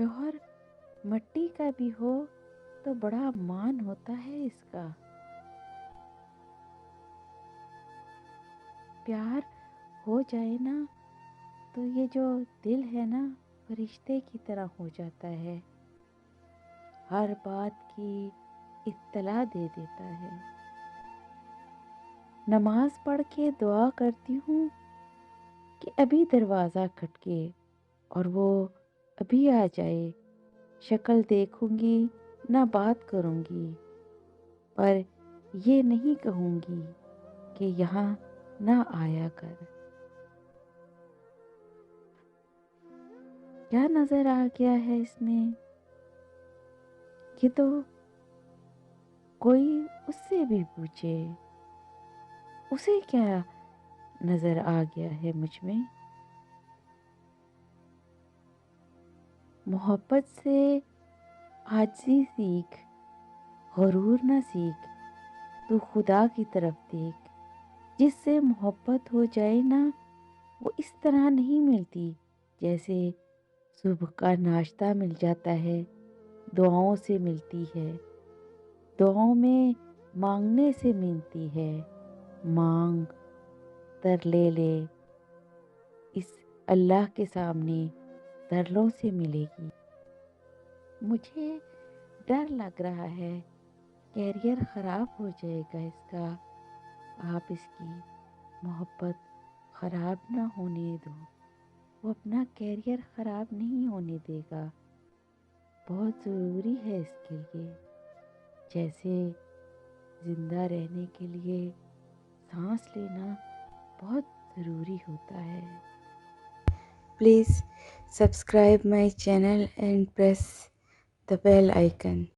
शौहर मट्टी का भी हो तो बड़ा मान होता है इसका। प्यार हो जाए ना तो ये जो दिल है ना फरिश्ते की तरह हो जाता है, हर बात की इत्तला दे देता है। नमाज पढ़ के दुआ करती हूँ कि अभी दरवाज़ा खटके और वो अभी आ जाए। शक्ल देखूंगी ना बात करूंगी, पर ये नहीं कहूंगी कि यहाँ ना आया कर। क्या नजर आ गया है इसमें? ये तो कोई उससे भी पूछे, उसे क्या नजर आ गया है मुझ में। मोहब्बत से आजिज़ी सीख, गुरूर न सीख, तू खुदा की तरफ देख। जिससे मोहब्बत हो जाए ना वो इस तरह नहीं मिलती जैसे सुबह का नाश्ता मिल जाता है, दुआओं से मिलती है। दुआओं में मांगने से मिलती है। मांग तरले ले इस अल्लाह के सामने तरलों से मिलेगी। मुझे डर लग रहा है कैरियर ख़राब हो जाएगा इसका। आप इसकी मोहब्बत ख़राब ना होने दो। वो अपना कैरियर ख़राब नहीं होने देगा। बहुत ज़रूरी है इसके लिए, जैसे ज़िंदा रहने के लिए सांस लेना बहुत ज़रूरी होता है। Please subscribe my channel and press the bell icon.